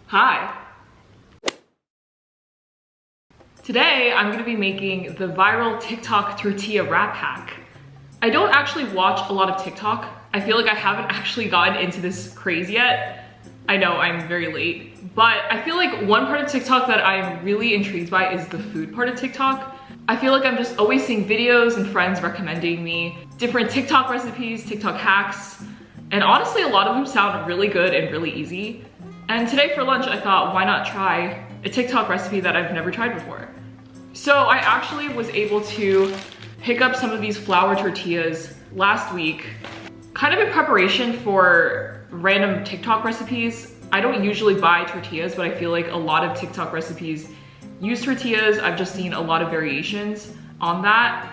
Hi! Today, I'm gonna be making the viral TikTok tortilla wrap hack. I don't actually watch a lot of TikTok. I feel like I haven't actually gotten into this craze yet. I know I'm very late, but I feel like one part of TikTok that I'm really intrigued by is the food part of TikTok. I feel like I'm just always seeing videos and friends recommending me different TikTok recipes, TikTok hacks, and honestly, a lot of them sound really good and really easy. And today for lunch, I thought, why not try a TikTok recipe that I've never tried before? So I actually was able to pick up some of these flour tortillas last week, kind of in preparation for random TikTok recipes. I don't usually buy tortillas, but I feel like a lot of TikTok recipes use tortillas. I've just seen a lot of variations on that.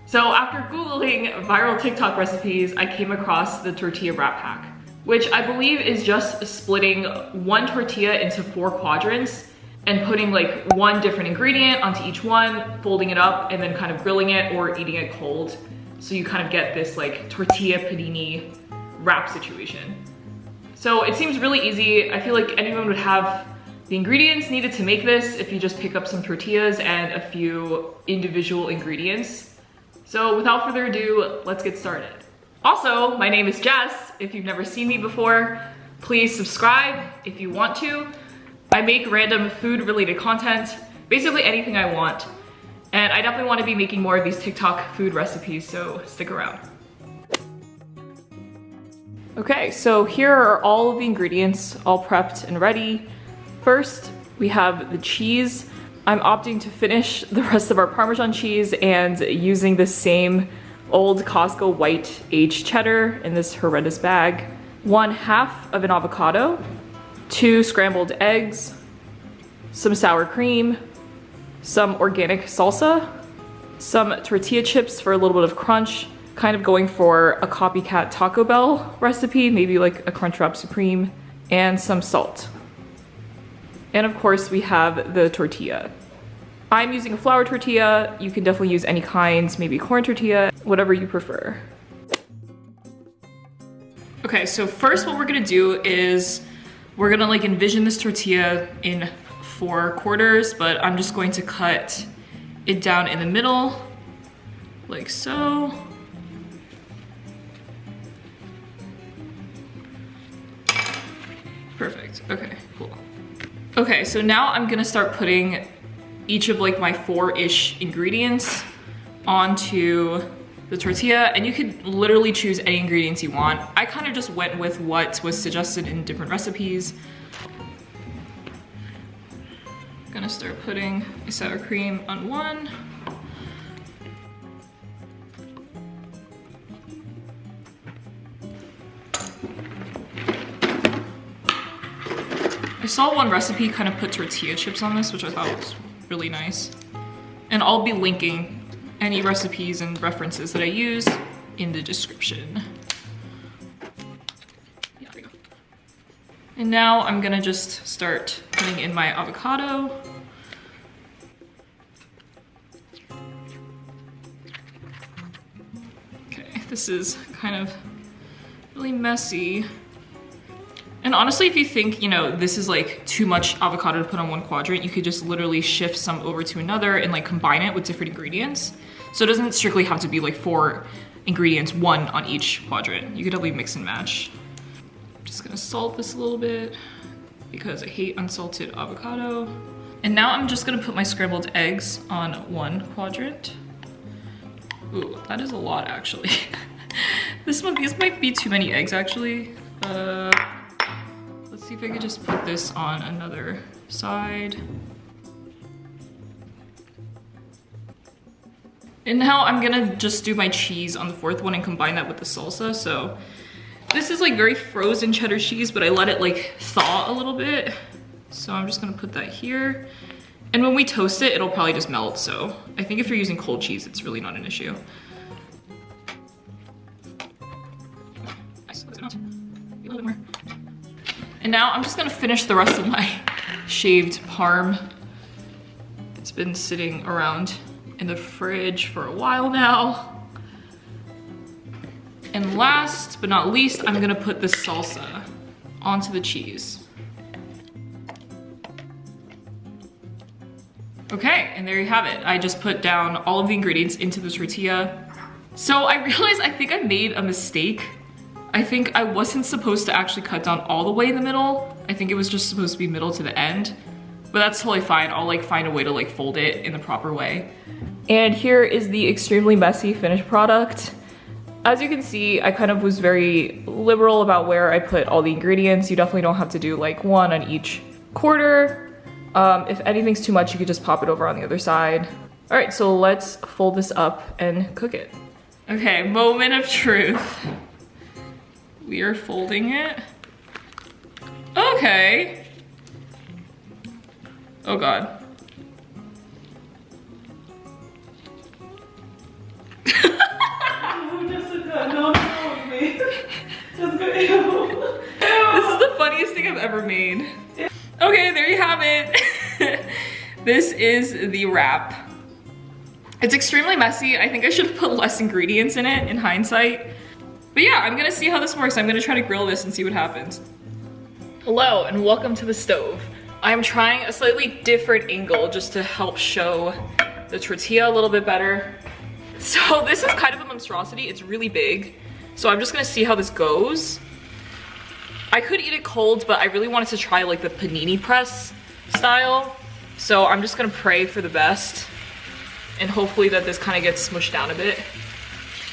So after Googling viral TikTok recipes, I came across the tortilla wrap hack, which I believe is just splitting one tortilla into 4 quadrants and putting like one different ingredient onto each one, folding it up, and then kind of grilling it or eating it cold. So you kind of get this like tortilla panini wrap situation. So it seems really easy. I feel like anyone would have the ingredients needed to make this if you just pick up some tortillas and a few individual ingredients. So without further ado, let's get started. Also, my name is Jess. If you've never seen me before, please subscribe if you want to. I make random food related content, basically anything I want. And I definitely want to be making more of these TikTok food recipes, so stick around. Okay, so here are all of the ingredients all prepped and ready. First, we have the cheese. I'm opting to finish the rest of our Parmesan cheese and using the same old Costco white aged cheddar in this horrendous bag. 1/2 of an avocado, 2 scrambled eggs, some sour cream, some organic salsa, some tortilla chips for a little bit of crunch, kind of going for a copycat Taco Bell recipe, maybe like a Crunchwrap Supreme, and some salt. And of course we have the tortilla. I'm using a flour tortilla. You can definitely use any kind, maybe corn tortilla, whatever you prefer. Okay, so first what we're gonna do is we're gonna like envision this tortilla in 4 quarters, but I'm just going to cut it down in the middle, like so. Perfect, okay, cool. Okay, so now I'm gonna start putting each of like my 4-ish ingredients onto the tortilla, and you could literally choose any ingredients you want. I kind of just went with what was suggested in different recipes. Gonna start putting a sour cream on one. I saw one recipe kind of put tortilla chips on this, which I thought was really nice. And I'll be linking any recipes and references that I use in the description. Yeah, there we go. And now I'm gonna just start putting in my avocado. Okay, this is kind of really messy. And honestly, if you think, you know, this is like too much avocado to put on one quadrant, you could just literally shift some over to another and like combine it with different ingredients. So it doesn't strictly have to be like 4 ingredients, 1 on each quadrant. You could definitely mix and match. I'm just gonna salt this a little bit because I hate unsalted avocado. And now I'm just gonna put my scrambled eggs on 1 quadrant. Ooh, that is a lot actually. This might be too many eggs actually. Let's see if I could just put this on another side. And now I'm gonna just do my cheese on the 4th one and combine that with the salsa. So this is like very frozen cheddar cheese, but I let it like thaw a little bit. So I'm just gonna put that here. And when we toast it, it'll probably just melt. So I think if you're using cold cheese, it's really not an issue. Nice, a little bit more. And now I'm just gonna finish the rest of my shaved parm. It's been sitting around in the fridge for a while now. And last but not least, I'm gonna put the salsa onto the cheese. Okay, and there you have it. I just put down all of the ingredients into the tortilla. So I realized I think I made a mistake. I think I wasn't supposed to actually cut down all the way in the middle. I think it was just supposed to be middle to the end, but that's totally fine. I'll like find a way to like fold it in the proper way. And here is the extremely messy finished product. As you can see, I kind of was very liberal about where I put all the ingredients. You definitely don't have to do like one on each quarter. If anything's too much, you could just pop it over on the other side. All right, so let's fold this up and cook it. Okay, moment of truth. We are folding it. Okay. Oh God. Oh, Jessica, no, me. Jessica, ew. This is the funniest thing I've ever made. Okay, there you have it. This is the wrap. It's extremely messy. I think I should have put less ingredients in it in hindsight. But yeah, I'm gonna see how this works. I'm gonna try to grill this and see what happens. Hello and welcome to the stove. I'm trying a slightly different angle just to help show the tortilla a little bit better. So this is kind of a monstrosity. It's really big. So I'm just gonna see how this goes. I could eat it cold, but I really wanted to try like the panini press style. So I'm just gonna pray for the best and hopefully that this kind of gets smushed down a bit.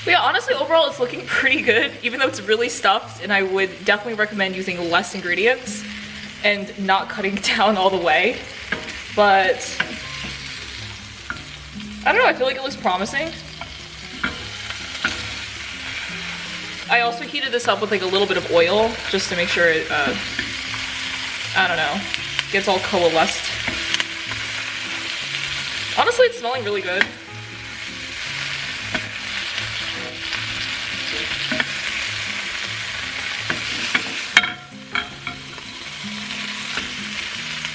But yeah, honestly, overall it's looking pretty good, even though it's really stuffed, and I would definitely recommend using less ingredients and not cutting down all the way. But I don't know, I feel like it looks promising. I also heated this up with like a little bit of oil just to make sure it, I don't know, gets all coalesced. Honestly, it's smelling really good.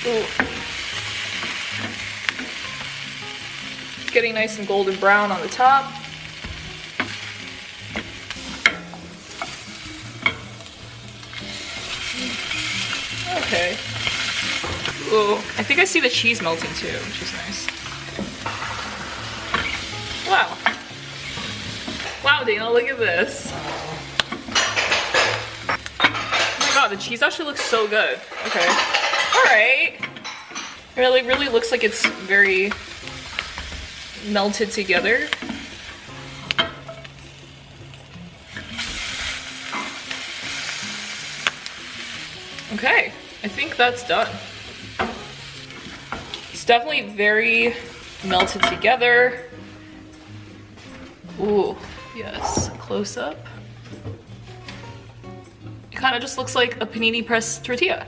Ooh. It's getting nice and golden brown on the top. Okay. Ooh, I think I see the cheese melting too, which is nice. Wow. Wow, Dana, look at this. Oh my God, the cheese actually looks so good. Okay. All right. It really looks like it's very melted together. Okay, I think that's done. It's definitely very melted together. Ooh, yes, close up. It kind of just looks like a panini press tortilla.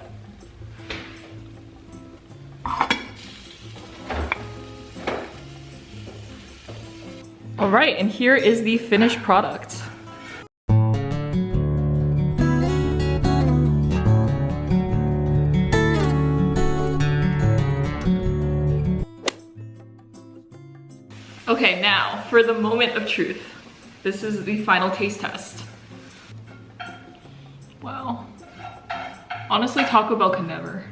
All right, and here is the finished product. Okay, now for the moment of truth. This is the final taste test. Wow. Honestly, Taco Bell can never.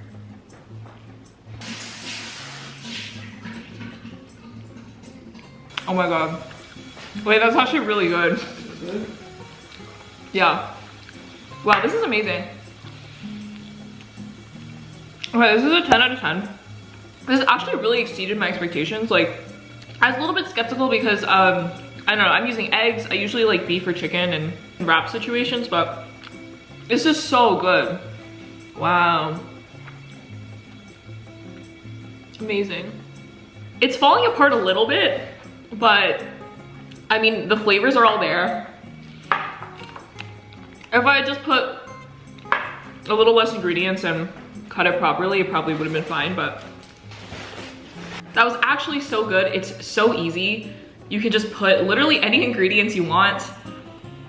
Oh my God. Wait, that's actually really good. Yeah. Wow, this is amazing. Okay, this is a 10 out of 10. This actually really exceeded my expectations. Like, I was a little bit skeptical because, I don't know, I'm using eggs. I usually like beef or chicken in wrap situations, but this is so good. Wow. Amazing. It's falling apart a little bit, but I mean, the flavors are all there. If I had just put a little less ingredients and cut it properly, it probably would have been fine, but that was actually so good. It's so easy. You can just put literally any ingredients you want.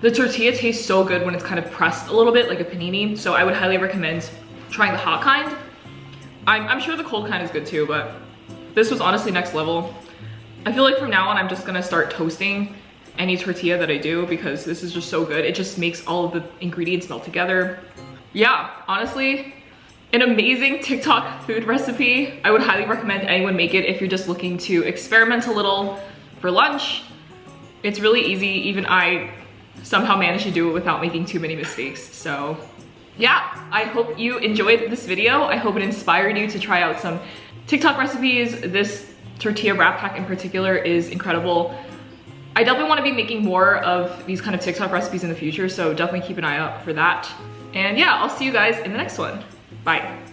The tortilla tastes so good when it's kind of pressed a little bit like a panini, so I would highly recommend trying the hot kind. I'm sure the cold kind is good too, but this was honestly next level. I feel like from now on, I'm just gonna start toasting any tortilla that I do because this is just so good. It just makes all of the ingredients melt together. Yeah, honestly, An amazing TikTok food recipe. I would highly recommend anyone make it if you're just looking to experiment a little for lunch. It's really easy. Even I somehow managed to do it without making too many mistakes. So yeah, I hope you enjoyed this video. I hope it inspired you to try out some TikTok recipes. This tortilla wrap hack in particular is incredible. I definitely want to be making more of these kind of TikTok recipes in the future, so definitely keep an eye out for that. And yeah, I'll see you guys in the next one. Bye.